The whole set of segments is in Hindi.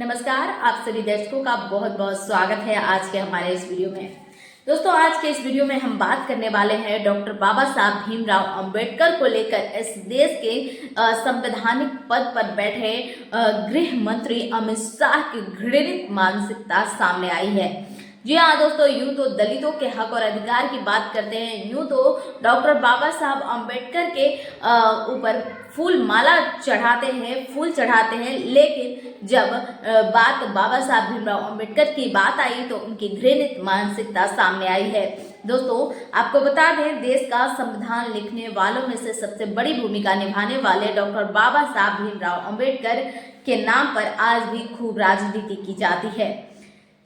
नमस्कार, आप सभी दर्शकों का बहुत बहुत स्वागत है आज के हमारे इस वीडियो में। दोस्तों, आज के इस वीडियो में हम बात करने वाले हैं डॉक्टर बाबा साहब भीमराव अंबेडकर को लेकर इस देश के संवैधानिक पद पर बैठे गृह मंत्री अमित शाह की घृणित मानसिकता सामने आई है। जी हाँ दोस्तों, यूं तो दलितों के हक और अधिकार की बात करते हैं, यूं तो डॉक्टर बाबा साहब अंबेडकर के ऊपर फूल माला चढ़ाते हैं, लेकिन जब बात बाबा साहब भीमराव अंबेडकर की बात आई तो उनकी घृणित मानसिकता सामने आई है। दोस्तों, आपको बता दें, देश का संविधान लिखने वालों में से सबसे बड़ी भूमिका निभाने वाले डॉक्टर बाबा साहब भीमराव अंबेडकर के नाम पर आज भी खूब राजनीति की जाती है।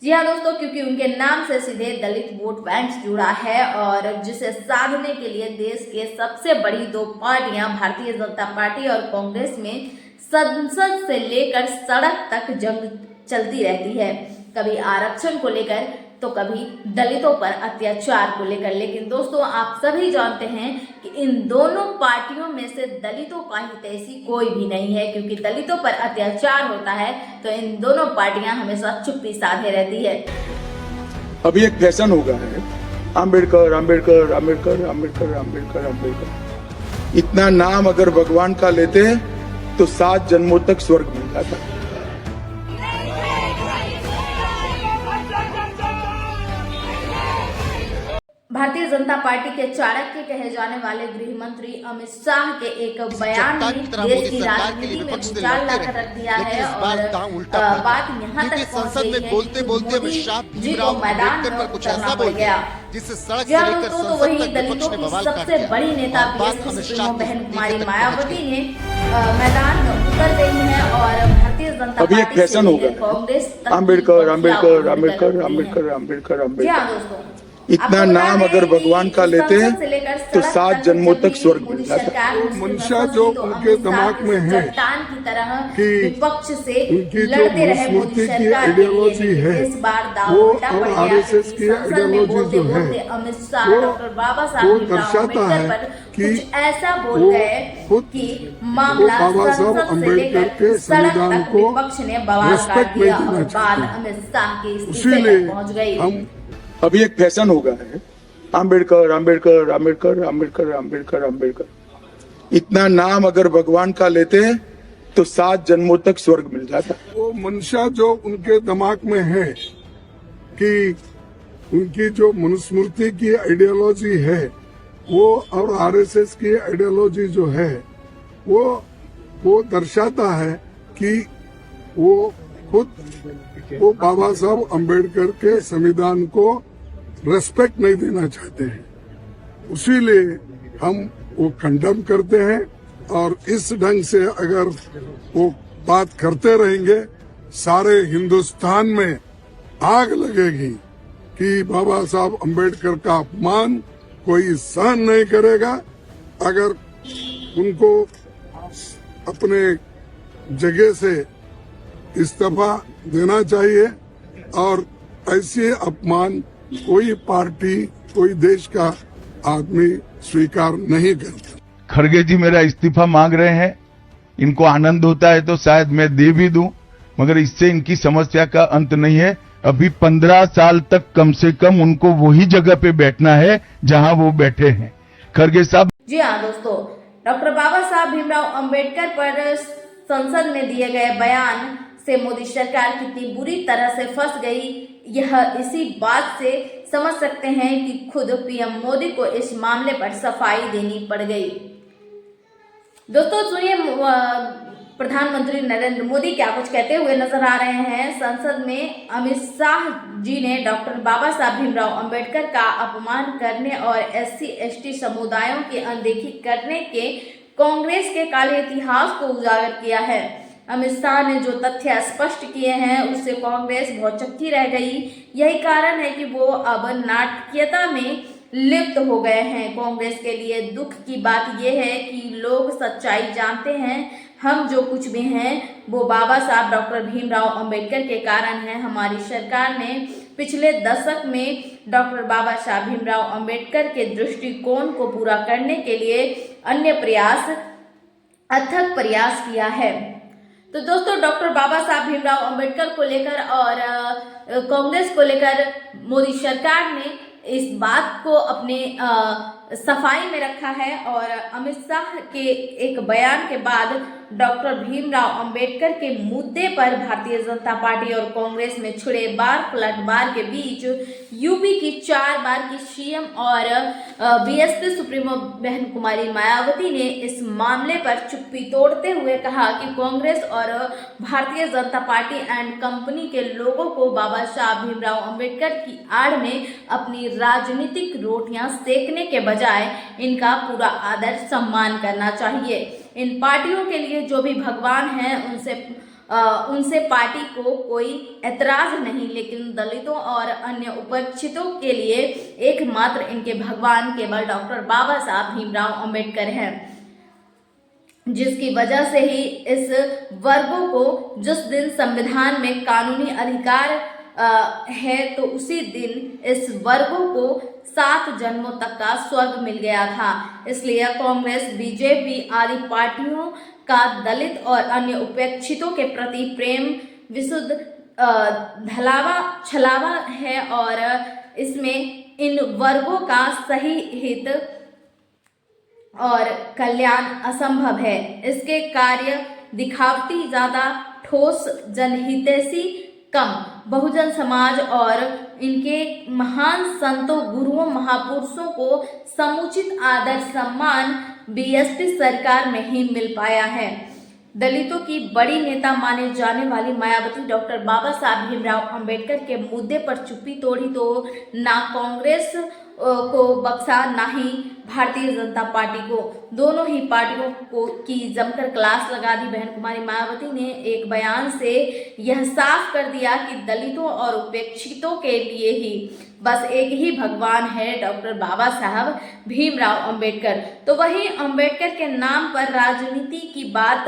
जी हाँ दोस्तों, क्योंकि उनके नाम से सीधे दलित वोट बैंक जुड़ा है और जिसे साधने के लिए देश के सबसे बड़ी दो पार्टियां भारतीय जनता पार्टी और कांग्रेस में संसद से लेकर सड़क तक जंग चलती रहती है, कभी आरक्षण को लेकर तो कभी दलितों पर अत्याचार को लेकर। लेकिन दोस्तों, आप सभी जानते हैं कि इन दोनों पार्टियों में से दलितों का हितैषी कोई भी नहीं है, क्योंकि दलितों पर अत्याचार होता है तो इन दोनों पार्टियां हमेशा चुप्पी साधे रहती है। अभी एक फैशन हो गया है, अंबेडकर अंबेडकर अंबेडकर अंबेडकर अंबेडकर अंबेडकर। इतना नाम अगर भगवान का लेते तो 7 जन्मों तक स्वर्ग मिल जाता। भारतीय जनता पार्टी के चाणक्य कहे जाने वाले गृह मंत्री अमित शाह के एक बयान ने देश की राजनीति में भूचाल लाकर रख दिया है और बात यहाँ तक पहुँच गई है कि मोदी जी को मैदान में उतरना पड़ गया। जहाँ दोस्तों, तो वही दलितों की सबसे बड़ी नेता बहन कुमारी मायावती ने मैदान में उतर गई है और भारतीय जनता पार्टी से कांग्रेस अंबेडकर अंबेडकर अंबेडकर अंबेडकर अंबेडकर अंबेडकर। इतना नाम अगर भगवान का लेते तो 7 जन्मों तक स्वर्ग मिल जाता। मंशा जो उनके दिमाग में है कि विपक्ष से उनकी जो लड़ते रहे मनुस्मृति की आइडियोलॉजी है इस बार वो और आरएसएस की आइडियोलॉजी जो है अमित शाह डॉक्टर बाबा साहब दर्शाता है कि ऐसा बोल गए कि मामला बाबा साहब अंबेडकर के संविधान को विपक्ष ने बवाल कर दिया और बात अमित शाह की स्थिति तक पहुंच गई। हम अभी एक फैशन हो गया है, अंबेडकर अंबेडकर अंबेडकर अंबेडकर अंबेडकर अंबेडकर। इतना नाम अगर भगवान का लेते तो 7 जन्मों तक स्वर्ग मिल जाता। वो मंशा जो उनके दिमाग में है कि उनकी जो मनुस्मृति की आइडियोलॉजी है वो और आरएसएस की आइडियोलॉजी जो है वो दर्शाता है कि वो वो बाबा साहब अंबेडकर के संविधान को रेस्पेक्ट नहीं देना चाहते हैं। उसीलिए हम वो कंडेम करते हैं और इस ढंग से अगर वो बात करते रहेंगे सारे हिंदुस्तान में आग लगेगी कि बाबा साहब अंबेडकर का अपमान कोई सहन नहीं करेगा। अगर उनको अपने जगह से इस्तीफा देना चाहिए और ऐसे अपमान कोई पार्टी कोई देश का आदमी स्वीकार नहीं करता। खड़गे जी मेरा इस्तीफा मांग रहे हैं, इनको आनंद होता है तो शायद मैं दे भी दूं, मगर इससे इनकी समस्या का अंत नहीं है। अभी 15 साल तक कम से कम उनको वही जगह पे बैठना है जहां वो बैठे हैं। खड़गे साहब। जी हाँ दोस्तों, डॉक्टर बाबा साहब भीमराव अंबेडकर पर संसद में दिए गए बयान से मोदी सरकार कितनी बुरी तरह से फंस गई, यह इसी बात से समझ सकते हैं कि खुद पीएम मोदी को इस मामले पर सफाई देनी पड़ गई। दोस्तों सुनिए, प्रधानमंत्री नरेंद्र मोदी क्या कुछ कहते हुए नजर आ रहे हैं। संसद में अमित शाह जी ने डॉक्टर बाबा साहब भीमराव अंबेडकर का अपमान करने और SC/ST समुदायों की अनदेखी करने के कांग्रेस के काले इतिहास को उजागर किया है। अमित शाह ने जो तथ्य स्पष्ट किए हैं उससे कांग्रेस भौचक्की रह गई। यही कारण है कि वो अब नाटकीयता में लिप्त हो गए हैं। कांग्रेस के लिए दुख की बात यह है कि लोग सच्चाई जानते हैं। हम जो कुछ भी हैं वो बाबा साहब डॉक्टर भीमराव अंबेडकर के कारण है। हमारी सरकार ने पिछले दशक में डॉक्टर बाबा साहब भीमराव अंबेडकर के दृष्टिकोण को पूरा करने के लिए अथक प्रयास किया है। तो दोस्तों डॉक्टर बाबा साहब भीमराव अंबेडकर को लेकर और कांग्रेस को लेकर मोदी सरकार ने इस बात को अपने सफाई में रखा है और अमित शाह के एक बयान के बाद डॉक्टर भीमराव अंबेडकर के मुद्दे पर भारतीय जनता पार्टी और कांग्रेस में छिड़े बार पलटवार के बीच यूपी की 4 बार की सीएम और बीएसपी सुप्रीमो बहन कुमारी मायावती ने इस मामले पर चुप्पी तोड़ते हुए कहा कि कांग्रेस और Bharatiya Janata party and company के लोगों को बाबा साहब भीमराव अंबेडकर की आड़ में अपनी राजनीतिक रोटियां सेकने के बजाय इनका पूरा आदर सम्मान करना चाहिए। इन पार्टियों के लिए जो भी भगवान हैं उनसे पार्टी को कोई एतराज नहीं, लेकिन दलितों और अन्य उपेक्षितों के लिए एकमात्र इनके भगवान केवल डॉक्टर बाबा साहब भीमराव अंबेडकर हैं, जिसकी वजह से ही इस वर्गों को जिस दिन संविधान में कानूनी अधिकार है तो उसी दिन इस वर्गों को 7 जन्मों तक का स्वर्ग मिल गया था। इसलिए कांग्रेस, बीजेपी आदि पार्टियों का दलित और अन्य उपेक्षितों के प्रति प्रेम विशुद्ध छलावा है और इसमें इन वर्गों का सही हित और कल्याण असंभव है। इसके कार्य दिखावटी ज्यादा, ठोस जनहितैषी कम, बहुजन समाज और इनके महान संतों, गुरुओं, महापुरुषों को समुचित आदर सम्मान बीएसपी सरकार में ही मिल पाया है। दलितों की बड़ी नेता माने जाने वाली मायावती डॉक्टर बाबा साहब भीमराव अंबेडकर के मुद्दे पर चुप्पी तोड़ी तो ना कांग्रेस को बख्शा ना ही भारतीय जनता पार्टी को। दोनों ही पार्टियों को की जमकर क्लास लगा दी। बहन कुमारी मायावती ने एक बयान से यह साफ कर दिया कि दलितों और उपेक्षितों के लिए ही बस एक ही भगवान है, डॉक्टर बाबा साहब भीमराव अंबेडकर। तो वही अंबेडकर के नाम पर राजनीति की बात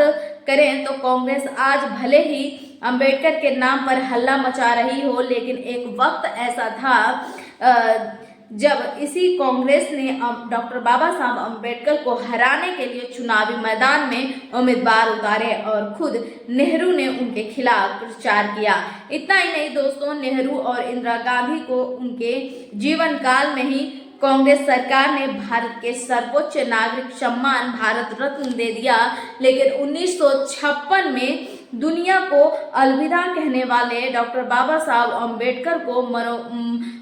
करें तो कांग्रेस आज भले ही अंबेडकर के नाम पर हल्ला मचा रही हो, लेकिन एक वक्त ऐसा था जब इसी कांग्रेस ने डॉक्टर बाबा साहब अंबेडकर को हराने के लिए चुनावी मैदान में उम्मीदवार उतारे और खुद नेहरू ने उनके खिलाफ प्रचार किया। इतना ही नहीं दोस्तों, नेहरू और इंदिरा गांधी को उनके जीवन काल में ही कांग्रेस सरकार ने भारत के सर्वोच्च नागरिक सम्मान भारत रत्न दे दिया, लेकिन 1956 में दुनिया को अलविदा कहने वाले डॉक्टर बाबा साहब अंबेडकर को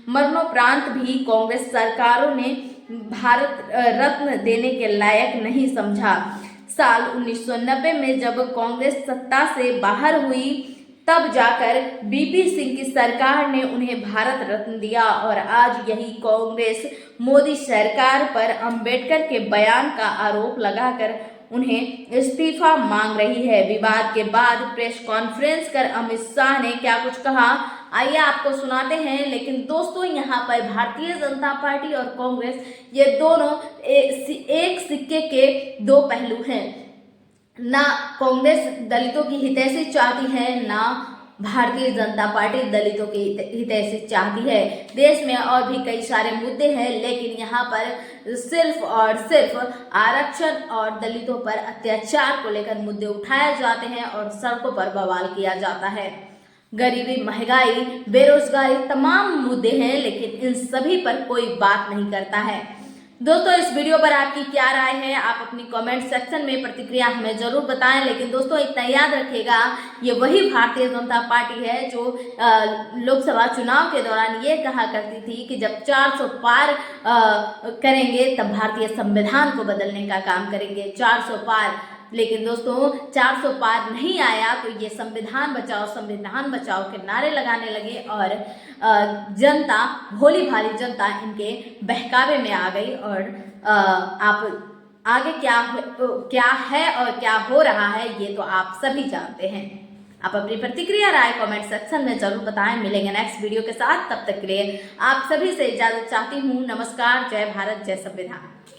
मरणोपरांत भी कांग्रेस सरकारों ने भारत रत्न देने के लायक नहीं समझा। साल 1990 में जब कांग्रेस सत्ता से बाहर हुई तब जाकर बीपी सिंह की सरकार ने उन्हें भारत रत्न दिया और आज यही कांग्रेस मोदी सरकार पर अंबेडकर के बयान का आरोप लगाकर उन्हें इस्तीफा मांग रही है। विवाद के बाद प्रेस कॉन्फ्रेंस कर अमित शाह ने क्या कुछ कहा, आइए आपको सुनाते हैं। लेकिन दोस्तों यहाँ पर भारतीय जनता पार्टी और कांग्रेस ये दोनों एक सिक्के के 2 पहलू हैं। ना कांग्रेस दलितों की हितैषी चाहती है, ना भारतीय जनता पार्टी दलितों की हितैषी चाहती है। देश में और भी कई सारे मुद्दे हैं, लेकिन यहाँ पर सिर्फ और सिर्फ आरक्षण और दलितों पर अत्याचार को लेकर मुद्दे उठाए जाते हैं और सड़कों पर बवाल किया जाता है। गरीबी, महंगाई, बेरोजगारी तमाम मुद्दे हैं, लेकिन इन सभी पर कोई बात नहीं करता है। दोस्तों इस वीडियो पर आपकी क्या राय है, आप अपनी कमेंट सेक्शन में प्रतिक्रिया हमें जरूर बताएं। लेकिन दोस्तों इतना याद रखिएगा, ये वही भारतीय जनता पार्टी है जो लोकसभा चुनाव के दौरान ये कहा करती थी कि जब 400 पार करेंगे तब भारतीय संविधान को बदलने का काम करेंगे। 400 पार, लेकिन दोस्तों 400 पार नहीं आया तो ये संविधान बचाओ के नारे लगाने लगे और जनता, भोली भाली जनता इनके बहकावे में आ गई। और आप आगे क्या है और क्या हो रहा है ये तो आप सभी जानते हैं। आप अपनी प्रतिक्रिया राय कमेंट सेक्शन में जरूर बताएं। मिलेंगे नेक्स्ट वीडियो के साथ, तब तक के लिए आप सभी से इजाजत चाहती हूँ। नमस्कार, जय भारत, जय संविधान।